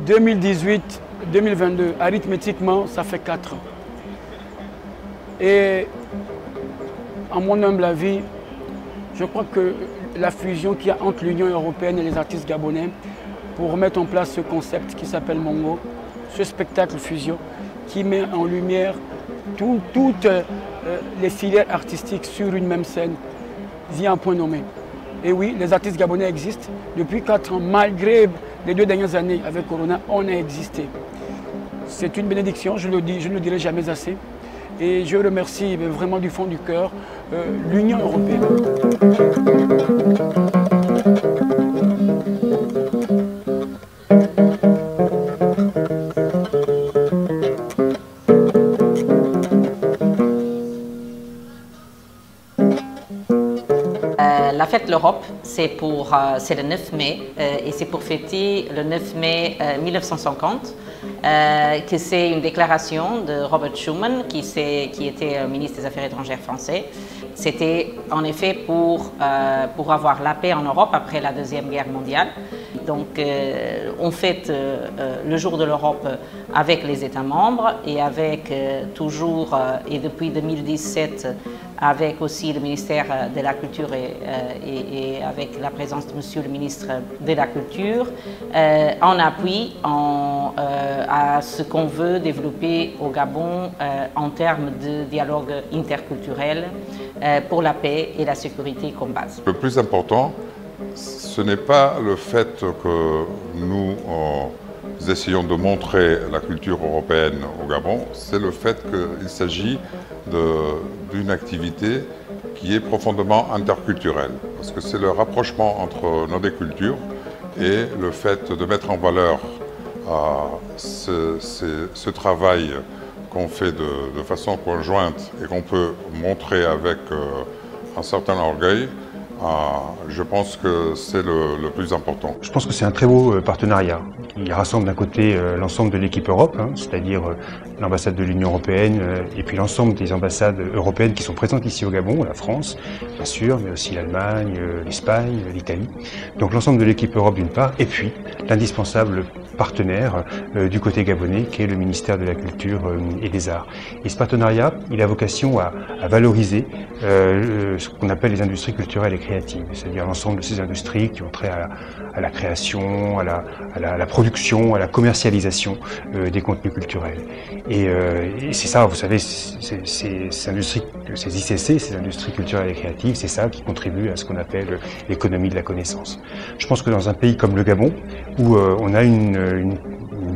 2018-2022, arithmétiquement, ça fait 4 ans. Et à mon humble avis, je crois que la fusion qu'il y a entre l'Union européenne et les artistes gabonais pour mettre en place ce concept qui s'appelle Mongo, ce spectacle fusion qui met en lumière toutes les filières artistiques sur une même scène, il y a un point nommé. Et oui, les artistes gabonais existent. Depuis 4 ans, malgré les 2 dernières années avec Corona, on a existé. C'est une bénédiction, je le dis, je ne le dirai jamais assez. Et je remercie vraiment du fond du cœur l'Union européenne. La fête l'Europe, c'est le 9 mai et c'est pour fêter le 9 mai 1950 que c'est une déclaration de Robert Schuman qui était ministre des Affaires étrangères français. C'était en effet pour avoir la paix en Europe après la Deuxième Guerre mondiale. Donc on fête le jour de l'Europe avec les États membres et avec toujours et depuis 2017 avec aussi le ministère de la Culture et avec la présence de Monsieur le ministre de la Culture, en appui à ce qu'on veut développer au Gabon en termes de dialogue interculturel pour la paix et la sécurité comme base. Le plus important, ce n'est pas le fait que nous essayons de montrer la culture européenne au Gabon, c'est le fait qu'il s'agit d'une activité qui est profondément interculturelle. Parce que c'est le rapprochement entre nos deux cultures et le fait de mettre en valeur ce travail qu'on fait de façon conjointe et qu'on peut montrer avec un certain orgueil. Je pense que c'est le plus important. Je pense que c'est un très beau partenariat qui rassemble d'un côté l'ensemble de l'équipe Europe, c'est-à-dire l'ambassade de l'Union européenne et puis l'ensemble des ambassades européennes qui sont présentes ici au Gabon, la France bien sûr, mais aussi l'Allemagne, l'Espagne, l'Italie. Donc l'ensemble de l'équipe Europe d'une part, et puis l'indispensable partenaire du côté gabonais qui est le ministère de la Culture et des Arts. Et ce partenariat, il a vocation à valoriser ce qu'on appelle les industries culturelles et créatives, c'est-à-dire l'ensemble de ces industries qui ont trait à la création, à la production, à la commercialisation des contenus culturels. Et c'est ça, vous savez, ces industries, ces ICC, ces industries culturelles et créatives, c'est ça qui contribue à ce qu'on appelle l'économie de la connaissance. Je pense que dans un pays comme le Gabon, où on a une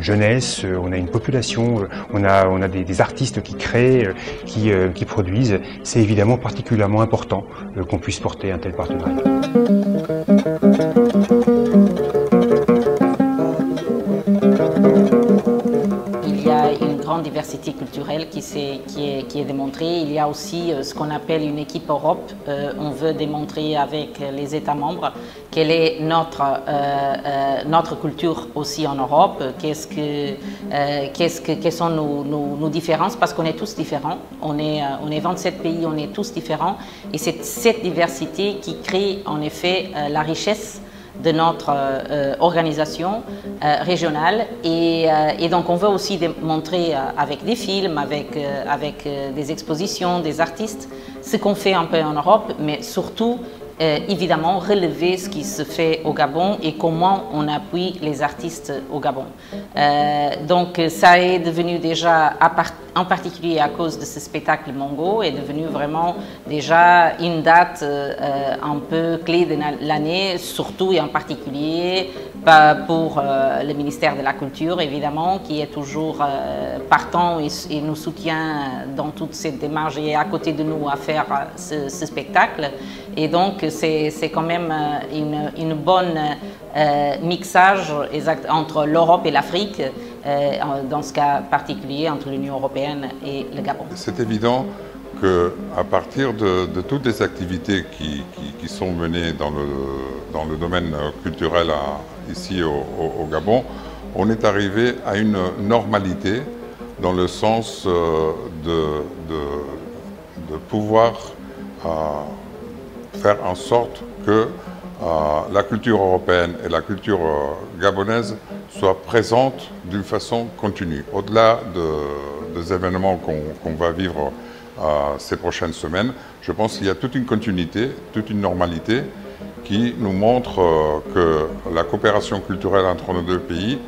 jeunesse, on a une population, on a des artistes qui créent, qui produisent, c'est évidemment particulièrement important qu'on puisse porter un tel partenariat. Il y a une grande diversité culturelle qui est démontrée. Il y a aussi ce qu'on appelle une équipe Europe. On veut démontrer avec les États membres quelle est notre culture aussi en Europe, quelles sont nos différences, parce qu'on est tous différents. On est 27 pays, on est tous différents. Et c'est cette diversité qui crée en effet la richesse de notre organisation régionale et donc on veut aussi montrer avec des films, avec des expositions, des artistes, ce qu'on fait un peu en Europe, mais surtout évidemment relever ce qui se fait au Gabon et comment on appuie les artistes au Gabon. Donc ça est devenu déjà, en particulier à cause de ce spectacle Mongo, est devenu vraiment déjà une date un peu clé de l'année, surtout et en particulier pour le ministère de la Culture, évidemment, qui est toujours partant et nous soutient dans toute cette démarche et à côté de nous à faire ce spectacle. Et donc, c'est quand même une bonne mixage entre l'Europe et l'Afrique, dans ce cas particulier entre l'Union européenne et le Gabon. C'est évident qu'à partir de toutes les activités qui sont menées dans le domaine culturel ici au Gabon, on est arrivé à une normalité dans le sens de pouvoir faire en sorte que la culture européenne et la culture gabonaise soient présentes d'une façon continue. Au-delà des événements qu'on va vivre ces prochaines semaines, je pense qu'il y a toute une continuité, toute une normalité qui nous montre que la coopération culturelle entre nos deux pays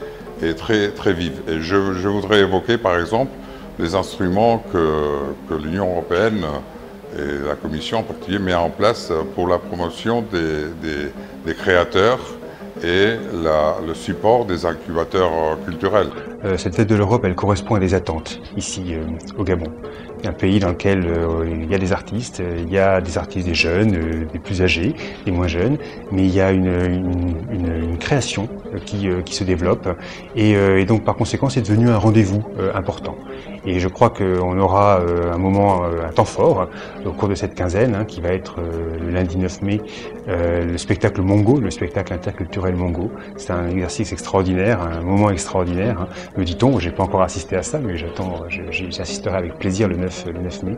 est très, très vive. Et je voudrais évoquer par exemple les instruments que l'Union européenne et la Commission en particulier met en place pour la promotion des créateurs et le support des incubateurs culturels. Cette fête de l'Europe, elle correspond à des attentes ici au Gabon. Un pays dans lequel il y a des artistes des jeunes, des plus âgés, des moins jeunes, mais il y a une création qui se développe et donc par conséquent c'est devenu un rendez-vous important. Et je crois qu'on aura un temps fort au cours de cette quinzaine qui va être le lundi 9 mai, le spectacle Mongo, le spectacle interculturel Mongo. C'est un exercice extraordinaire, un moment extraordinaire, me dit-on. J'ai pas encore assisté à ça, mais j'assisterai avec plaisir le 9 mai,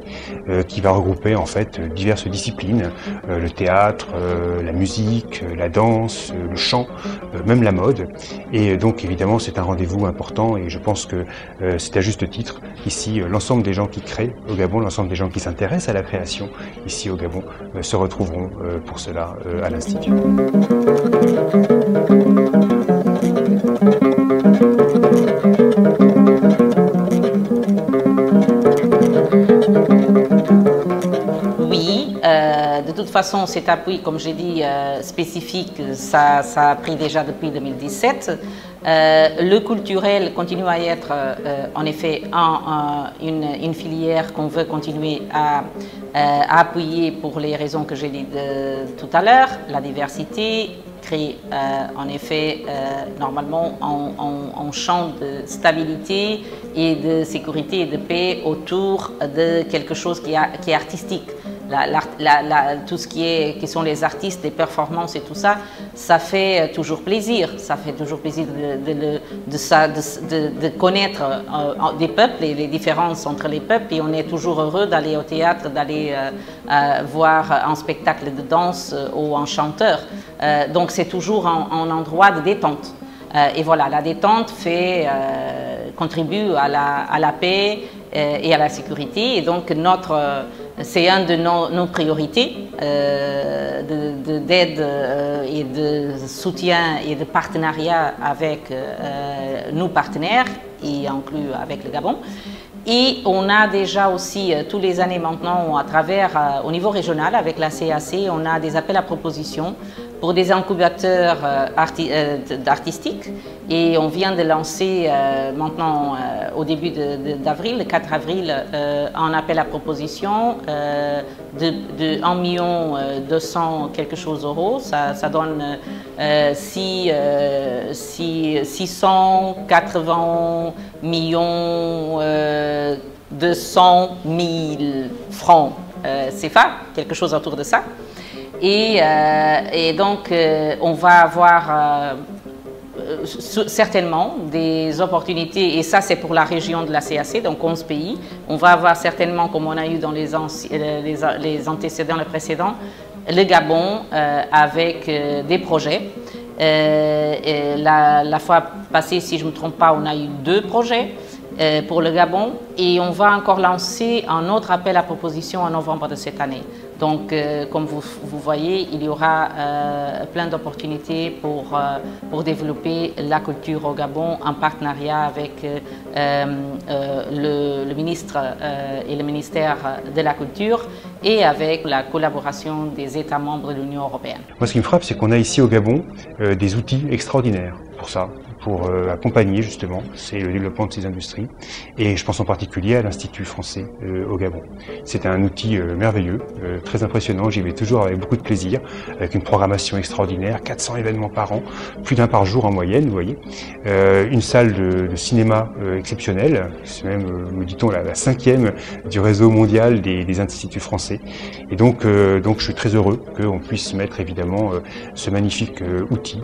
qui va regrouper en fait diverses disciplines, le théâtre, la musique, la danse, le chant, même la mode. Et donc évidemment c'est un rendez-vous important et je pense que c'est à juste titre. Ici, l'ensemble des gens qui créent au Gabon, l'ensemble des gens qui s'intéressent à la création ici au Gabon se retrouveront pour cela à l'Institut. Oui, de toute façon, cet appui, comme j'ai dit, spécifique, ça a pris déjà depuis 2017. Le culturel continue à être en effet une filière qu'on veut continuer à appuyer pour les raisons que j'ai dites tout à l'heure, la diversité, créer en effet normalement un champ de stabilité et de sécurité et de paix autour de quelque chose qui est artistique. Tout ce qui sont les artistes, les performances et tout ça, ça fait toujours plaisir. Ça fait toujours plaisir de connaître des peuples et les différences entre les peuples. Et on est toujours heureux d'aller au théâtre, d'aller voir un spectacle de danse ou un chanteur. Donc c'est toujours un endroit de détente. Et voilà, la détente contribue à la paix et à la sécurité. Et donc c'est une de nos priorités d'aide et de soutien et de partenariat avec nos partenaires, y inclus avec le Gabon. Et on a déjà aussi, tous les années maintenant, au niveau régional, avec la CAC, on a des appels à propositions pour des incubateurs artistiques. Et on vient de lancer maintenant, au début d'avril, le 4 avril, un appel à proposition de 1 200 quelque chose euros. Ça donne 680 millions 200 000 francs CFA, quelque chose autour de ça. Et donc, on va avoir certainement des opportunités, et ça c'est pour la région de la CAC, donc 11 pays. On va avoir certainement, comme on a eu dans les antécédents, les précédents, le Gabon avec des projets. La fois passée, si je ne me trompe pas, on a eu 2 projets pour le Gabon et on va encore lancer un autre appel à proposition en novembre de cette année. Donc, comme vous voyez, il y aura plein d'opportunités pour développer la culture au Gabon en partenariat avec le ministre et le ministère de la Culture et avec la collaboration des États membres de l'Union européenne. Moi, ce qui me frappe, c'est qu'on a ici au Gabon des outils extraordinaires pour ça, pour accompagner justement le développement de ces industries. Et je pense en particulier à l'Institut français au Gabon. C'est un outil merveilleux, très impressionnant. J'y vais toujours avec beaucoup de plaisir, avec une programmation extraordinaire, 400 événements par an, plus d'un par jour en moyenne, vous voyez. Une salle de cinéma exceptionnelle, c'est même, nous dit-on, la 5e du réseau mondial des instituts français. Et donc je suis très heureux qu'on puisse mettre évidemment ce magnifique outil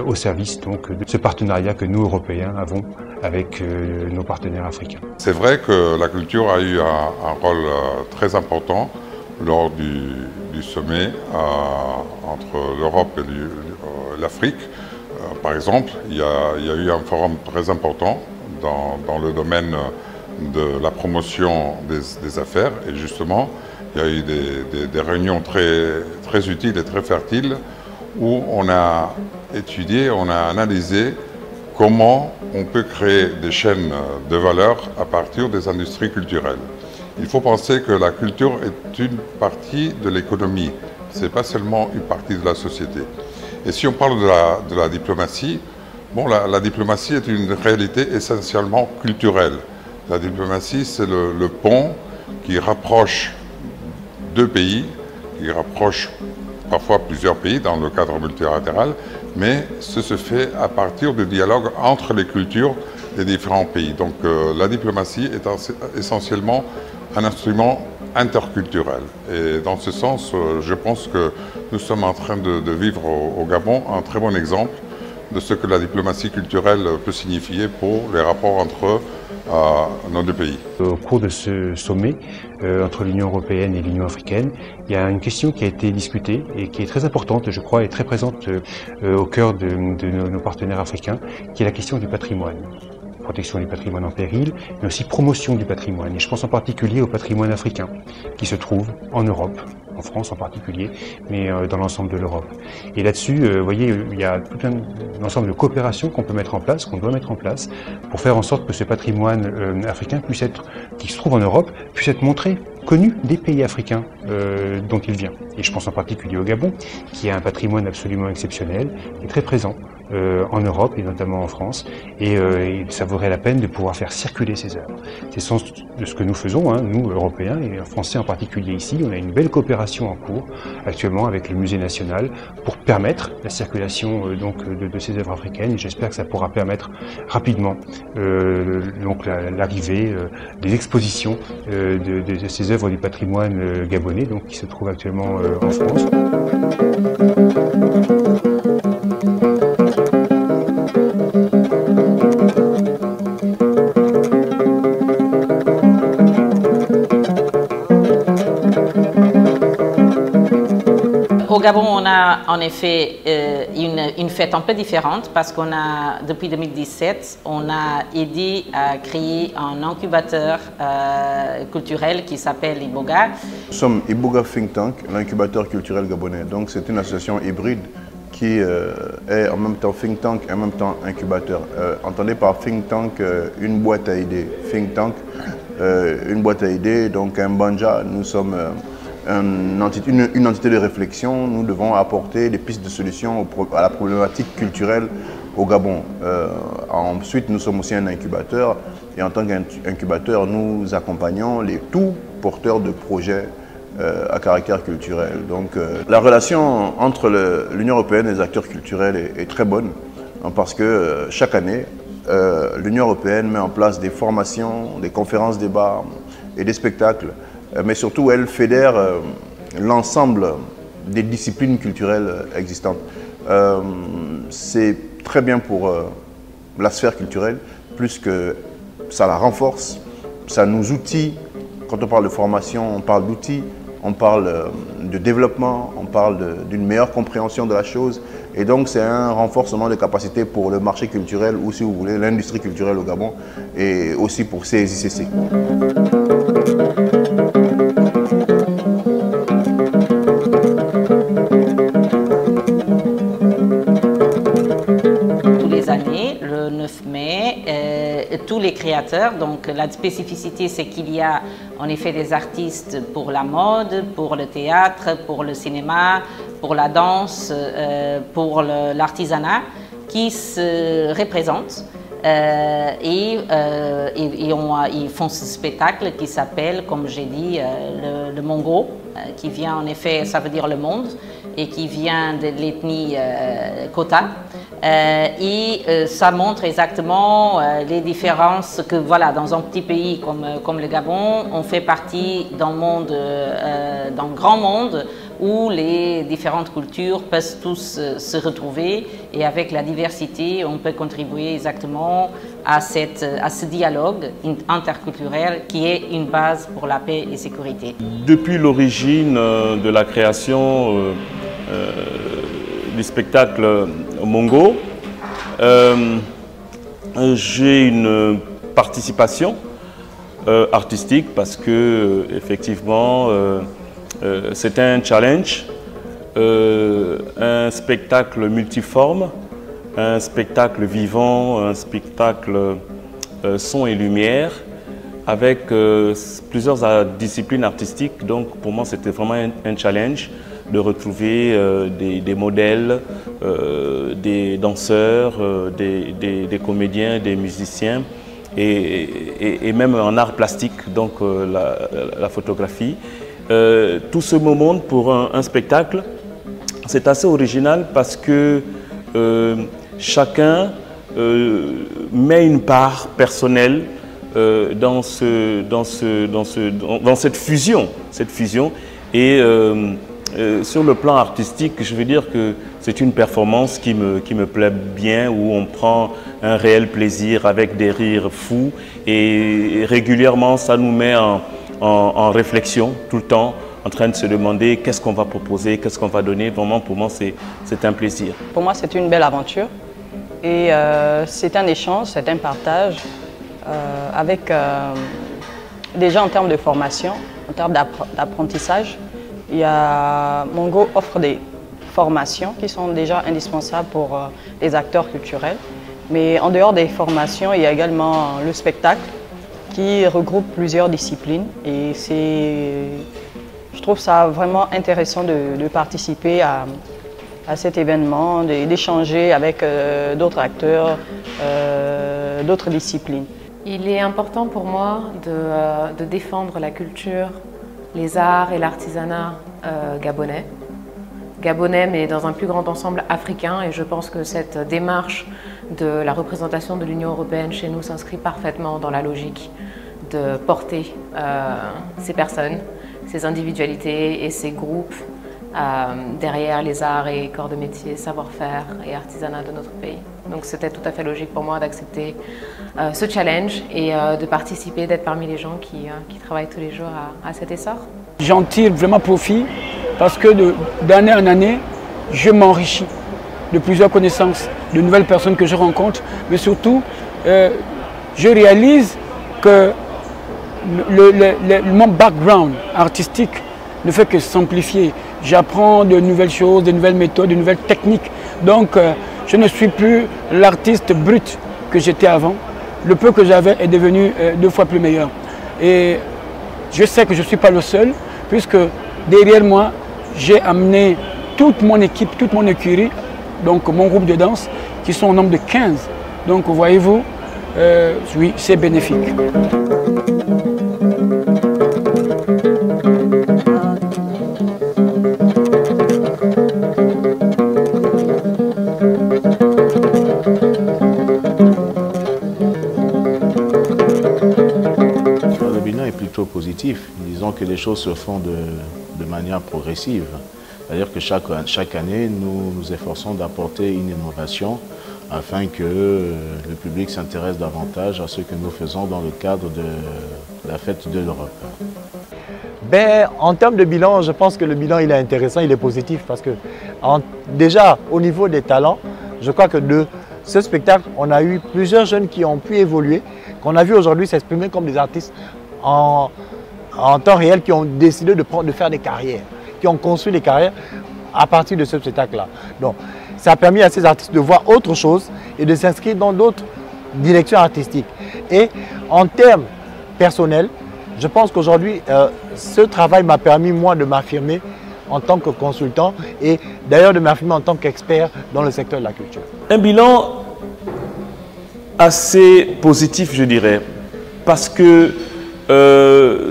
au service donc de ce partenariat que nous, Européens, avons avec nos partenaires africains. C'est vrai que la culture a eu un rôle très important lors du du sommet entre l'Europe et l'Afrique. Par exemple, il y a eu un forum très important dans le domaine de la promotion des affaires et justement, il y a eu des réunions très utiles et très fertiles où on a étudié, on a analysé comment on peut créer des chaînes de valeur à partir des industries culturelles. Il faut penser que la culture est une partie de l'économie, ce n'est pas seulement une partie de la société. Et si on parle de la diplomatie, bon, la diplomatie est une réalité essentiellement culturelle. La diplomatie, c'est le pont qui rapproche deux pays, qui rapproche parfois plusieurs pays dans le cadre multilatéral, mais ce se fait à partir du dialogue entre les cultures des différents pays. Donc la diplomatie est essentiellement un instrument interculturel. Et dans ce sens, je pense que nous sommes en train de vivre au Gabon un très bon exemple de ce que la diplomatie culturelle peut signifier pour les rapports entre nos deux pays. Au cours de ce sommet entre l'Union européenne et l'Union africaine, il y a une question qui a été discutée et qui est très importante, je crois, et très présente au cœur de nos partenaires africains, qui est la question du patrimoine. Protection du patrimoine en péril, mais aussi promotion du patrimoine. Et je pense en particulier au patrimoine africain, qui se trouve en Europe, en France en particulier, mais dans l'ensemble de l'Europe. Et là-dessus, vous voyez, il y a tout un ensemble de coopérations qu'on peut mettre en place, qu'on doit mettre en place, pour faire en sorte que ce patrimoine africain qui se trouve en Europe, puisse être montré, connu des pays africains dont il vient. Et je pense en particulier au Gabon, qui a un patrimoine absolument exceptionnel et très présent en Europe et notamment en France, et ça vaudrait la peine de pouvoir faire circuler ces œuvres. C'est le sens de ce que nous faisons, hein, nous Européens et Français en particulier ici. On a une belle coopération en cours actuellement avec le Musée national pour permettre la circulation de ces œuvres africaines, et j'espère que ça pourra permettre rapidement l'arrivée des expositions de ces œuvres du patrimoine gabonais qui se trouvent actuellement en France. Au Gabon, on a en effet une fête un peu différente parce qu'on a, depuis 2017, on a aidé à créer un incubateur culturel qui s'appelle Iboga. Nous sommes Iboga Think Tank, l'incubateur culturel gabonais. Donc c'est une association hybride qui est en même temps think tank et en même temps incubateur. Entendez par think tank une boîte à idées. Think tank, une boîte à idées, donc un banja, nous sommes une entité de réflexion, nous devons apporter des pistes de solutions à la problématique culturelle au Gabon. Ensuite, nous sommes aussi un incubateur et en tant qu'incubateur, nous accompagnons tous porteurs de projets à caractère culturel. Donc la relation entre l'Union européenne et les acteurs culturels est très bonne parce que chaque année, l'Union européenne met en place des formations, des conférences débats et des spectacles, mais surtout elle fédère l'ensemble des disciplines culturelles existantes. C'est très bien pour la sphère culturelle, plus que ça la renforce, ça nous outille. Quand on parle de formation, on parle d'outils, on parle de développement, on parle d'une meilleure compréhension de la chose. Et donc c'est un renforcement des capacités pour le marché culturel ou, si vous voulez, l'industrie culturelle au Gabon et aussi pour CSICC. Le 9 mai, tous les créateurs, donc la spécificité c'est qu'il y a en effet des artistes pour la mode, pour le théâtre, pour le cinéma, pour la danse, pour l'artisanat qui se représentent ils font ce spectacle qui s'appelle, comme j'ai dit, le Mongo, qui vient en effet, ça veut dire le monde, et qui vient de l'ethnie Kota. Ça montre exactement les différences que, voilà, dans un petit pays comme le Gabon, on fait partie d'un monde, d'un grand monde où les différentes cultures peuvent tous se retrouver et avec la diversité, on peut contribuer exactement à ce dialogue interculturel qui est une base pour la paix et la sécurité. Depuis l'origine de la création du spectacle Mongo, j'ai une participation artistique parce que effectivement c'est un challenge, un spectacle multiforme, un spectacle vivant, un spectacle son et lumière avec plusieurs disciplines artistiques. Donc pour moi c'était vraiment un challenge de retrouver des modèles, des danseurs, des comédiens, des musiciens et même en art plastique, donc la photographie. Tout ce moment pour un spectacle, c'est assez original parce que chacun met une part personnelle dans cette fusion. Et sur le plan artistique, je veux dire que c'est une performance qui me plaît bien, où on prend un réel plaisir avec des rires fous et régulièrement ça nous met en réflexion tout le temps, en train de se demander qu'est-ce qu'on va proposer, qu'est-ce qu'on va donner. Vraiment pour moi c'est un plaisir. Pour moi c'est une belle aventure et c'est un échange, c'est un partage avec déjà en termes de formation, en termes d'apprentissage. Mongo offre des formations qui sont déjà indispensables pour les acteurs culturels. Mais en dehors des formations, il y a également le spectacle qui regroupe plusieurs disciplines. Et je trouve ça vraiment intéressant de participer à cet événement, d'échanger avec d'autres acteurs, d'autres disciplines. Il est important pour moi de défendre la culture, les arts et l'artisanat gabonais. Gabonais, mais dans un plus grand ensemble africain, et je pense que cette démarche de la représentation de l'Union européenne chez nous s'inscrit parfaitement dans la logique de porter ces personnes, ces individualités et ces groupes derrière les arts et corps de métier, savoir-faire et artisanat de notre pays. Donc c'était tout à fait logique pour moi d'accepter ce challenge et de participer, d'être parmi les gens qui travaillent tous les jours à cet essor. J'en tire vraiment profit parce que d'année en année, je m'enrichis de plusieurs connaissances, de nouvelles personnes que je rencontre, mais surtout, je réalise que mon background artistique ne fait que s'amplifier. J'apprends de nouvelles choses, de nouvelles méthodes, de nouvelles techniques. Donc, je ne suis plus l'artiste brut que j'étais avant. Le peu que j'avais est devenu 2 fois plus meilleur. Et je sais que je ne suis pas le seul, puisque derrière moi, j'ai amené toute mon équipe, toute mon écurie, donc mon groupe de danse, qui sont au nombre de 15. Donc, voyez-vous, oui, c'est bénéfique. Positif. Disons que les choses se font de manière progressive. C'est-à-dire que chaque année, nous nous efforçons d'apporter une innovation afin que le public s'intéresse davantage à ce que nous faisons dans le cadre de la fête de l'Europe. En termes de bilan, je pense que le bilan il est intéressant, il est positif parce que déjà au niveau des talents, je crois que de ce spectacle, on a eu plusieurs jeunes qui ont pu évoluer, qu'on a vu aujourd'hui s'exprimer comme des artistes en temps réel, qui ont décidé de faire des carrières, qui ont construit des carrières à partir de ce spectacle-là. Donc, ça a permis à ces artistes de voir autre chose et de s'inscrire dans d'autres directions artistiques. Et en termes personnels, je pense qu'aujourd'hui, ce travail m'a permis, moi, de m'affirmer en tant que consultant et d'ailleurs de m'affirmer en tant qu'expert dans le secteur de la culture. Un bilan assez positif, je dirais, parce que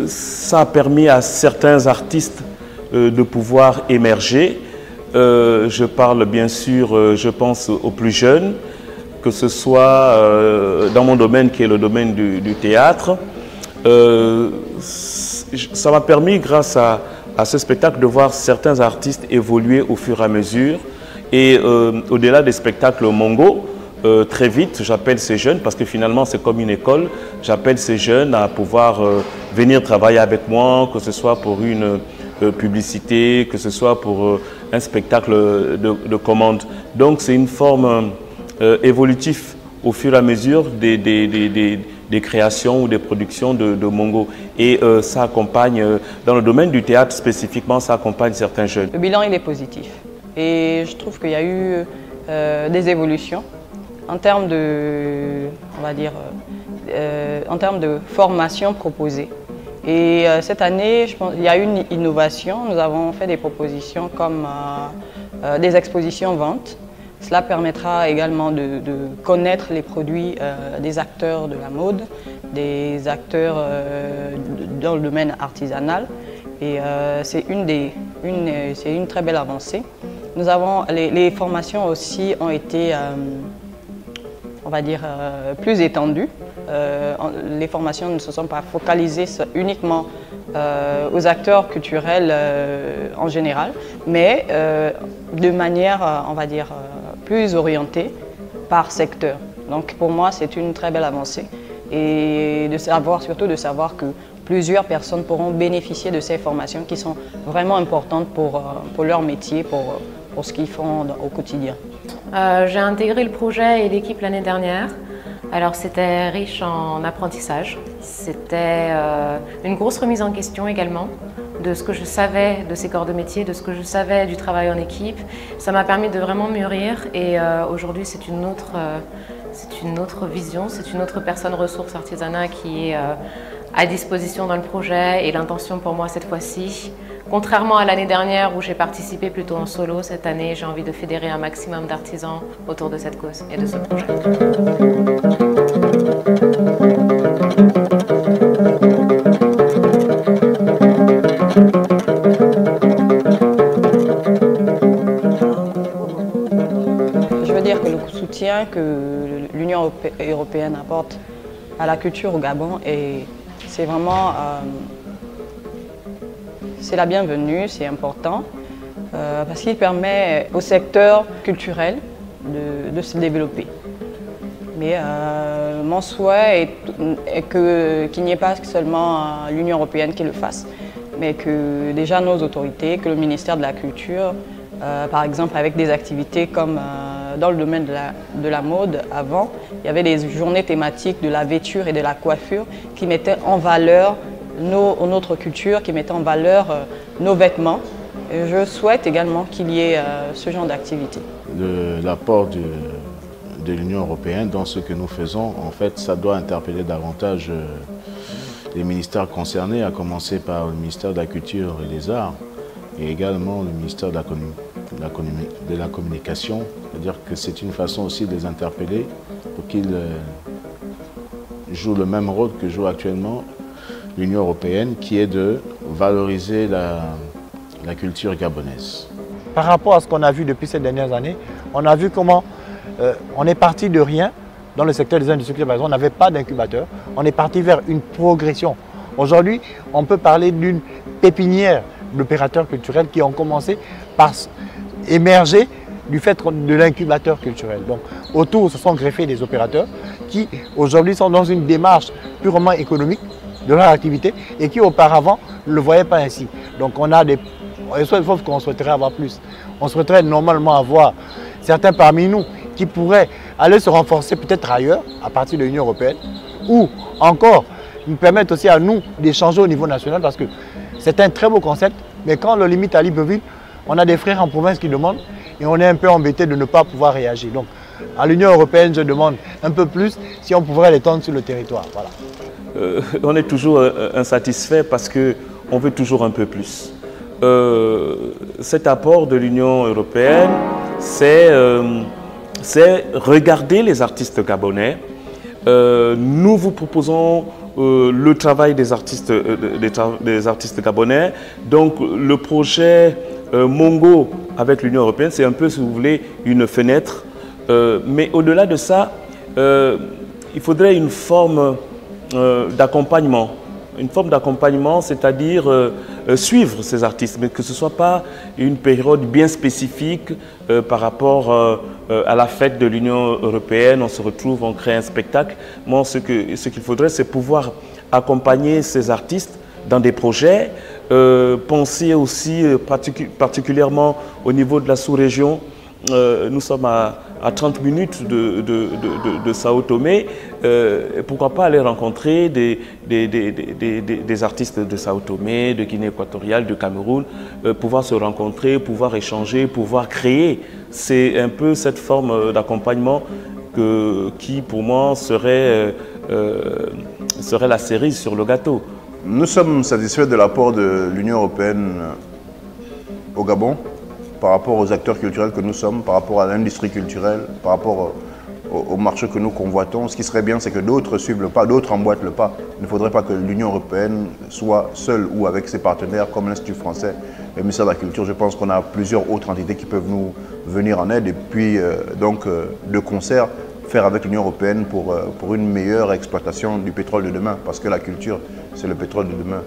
ça a permis à certains artistes de pouvoir émerger. Je parle bien sûr, je pense aux plus jeunes, que ce soit dans mon domaine qui est le domaine du théâtre. Ça m'a permis, grâce à à ce spectacle de voir certains artistes évoluer au fur et à mesure. Et au-delà des spectacles Mongo, très vite, j'appelle ces jeunes, parce que finalement c'est comme une école, j'appelle ces jeunes à pouvoir venir travailler avec moi, que ce soit pour une publicité, que ce soit pour un spectacle de commande. Donc c'est une forme évolutive au fur et à mesure des créations ou des productions de Mongo. Et ça accompagne, dans le domaine du théâtre spécifiquement, ça accompagne certains jeunes. Le bilan, il est positif. Et je trouve qu'il y a eu des évolutions en termes de, on va dire, en termes de formation proposée. Et cette année, je pense, il y a eu une innovation. Nous avons fait des propositions comme des expositions ventes. Cela permettra également de connaître les produits des acteurs de la mode, des acteurs dans le domaine artisanal. Et c'est une très belle avancée. Nous avons, les formations aussi ont été, on va dire, plus étendues. Les formations ne se sont pas focalisées uniquement aux acteurs culturels en général, mais de manière, on va dire, plus orientée par secteur. Donc pour moi, c'est une très belle avancée. Et surtout de savoir que plusieurs personnes pourront bénéficier de ces formations qui sont vraiment importantes pour leur métier, pour ce qu'ils font au quotidien. J'ai intégré le projet et l'équipe l'année dernière. Alors c'était riche en apprentissage. C'était une grosse remise en question également de ce que je savais de ces corps de métier, de ce que je savais du travail en équipe. Ça m'a permis de vraiment mûrir et aujourd'hui c'est une autre vision, c'est une autre personne ressource artisanat qui est à disposition dans le projet et l'intention pour moi cette fois-ci, contrairement à l'année dernière où j'ai participé plutôt en solo, cette année j'ai envie de fédérer un maximum d'artisans autour de cette cause et de ce projet. Je veux dire que le soutien que l'Union européenne apporte à la culture au Gabon, c'est vraiment c'est la bienvenue, c'est important, parce qu'il permet au secteur culturel de se développer. Mais mon souhait est qu'il n'y ait pas seulement l'Union européenne qui le fasse, mais que déjà nos autorités, que le ministère de la Culture, par exemple avec des activités comme dans le domaine de la mode, avant, il y avait des journées thématiques de la vêture et de la coiffure qui mettaient en valeur notre culture, qui mettaient en valeur nos vêtements. Et je souhaite également qu'il y ait ce genre d'activité. L'apport de l'Union européenne dans ce que nous faisons, en fait, ça doit interpeller davantage les ministères concernés, à commencer par le ministère de la Culture et des Arts, et également le ministère de la Communication. C'est-à-dire que c'est une façon aussi de les interpeller pour qu'ils jouent le même rôle que joue actuellement l'Union européenne, qui est de valoriser la culture gabonaise. Par rapport à ce qu'on a vu depuis ces dernières années, on a vu comment on est parti de rien dans le secteur des industries. Par exemple, on n'avait pas d'incubateur. On est parti vers une progression. Aujourd'hui, on peut parler d'une pépinière d'opérateurs culturels qui ont commencé par émerger du fait de l'incubateur culturel. Donc, autour se sont greffés des opérateurs qui aujourd'hui sont dans une démarche purement économique de leur activité et qui auparavant ne le voyaient pas ainsi. Donc on a des... Sauf qu'on souhaiterait avoir plus. On souhaiterait normalement avoir certains parmi nous qui pourraient aller se renforcer peut-être ailleurs, à partir de l'Union européenne, ou encore nous permettre aussi à nous d'échanger au niveau national, parce que c'est un très beau concept, mais quand on le limite à Libreville, on a des frères en province qui demandent et on est un peu embêté de ne pas pouvoir réagir. Donc à l'Union européenne, je demande un peu plus si on pourrait l'étendre sur le territoire. Voilà. On est toujours insatisfait parce qu'on veut toujours un peu plus. Cet apport de l'Union européenne, c'est regarder les artistes gabonais. Nous vous proposons le travail des artistes gabonais. Donc le projet Mongo avec l'Union européenne, c'est un peu, si vous voulez, une fenêtre. Mais au-delà de ça, il faudrait une forme d'accompagnement une forme d'accompagnement, c'est-à-dire suivre ces artistes, mais que ce ne soit pas une période bien spécifique par rapport à la fête de l'Union européenne. On se retrouve, on crée un spectacle. Moi, ce qu'il faudrait, c'est pouvoir accompagner ces artistes dans des projets, penser aussi particulièrement au niveau de la sous-région. Nous sommes à 30 minutes de Sao Tomé. Pourquoi pas aller rencontrer des artistes de Sao Tomé, de Guinée équatoriale, de Cameroun, pouvoir se rencontrer, pouvoir échanger, pouvoir créer. C'est un peu cette forme d'accompagnement qui, pour moi, serait la cerise sur le gâteau. Nous sommes satisfaits de l'apport de l'Union européenne au Gabon par rapport aux acteurs culturels que nous sommes, par rapport à l'industrie culturelle, par rapport au marché que nous convoitons. Ce qui serait bien, c'est que d'autres suivent le pas, d'autres emboîtent le pas. Il ne faudrait pas que l'Union européenne soit seule ou avec ses partenaires comme l'Institut français, le ministère de la Culture. Je pense qu'on a plusieurs autres entités qui peuvent nous venir en aide et puis de concert faire avec l'Union européenne pour une meilleure exploitation du pétrole de demain. Parce que la culture, c'est le pétrole de demain.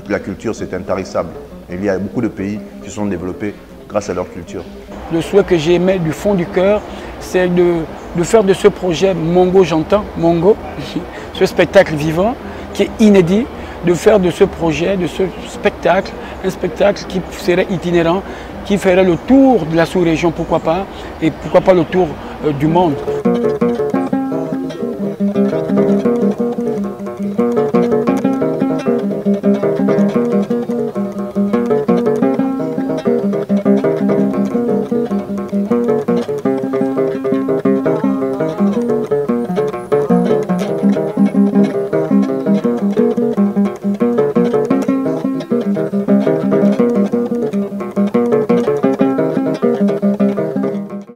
La culture, c'est intarissable. Et il y a beaucoup de pays qui sont développés grâce à leur culture. Le souhait que j'ai émis du fond du cœur, c'est de faire de ce projet Mongo J'entends, Mongo, ce spectacle vivant qui est inédit, de faire de ce projet, de ce spectacle, un spectacle qui serait itinérant, qui ferait le tour de la sous-région, pourquoi pas, et pourquoi pas le tour du monde.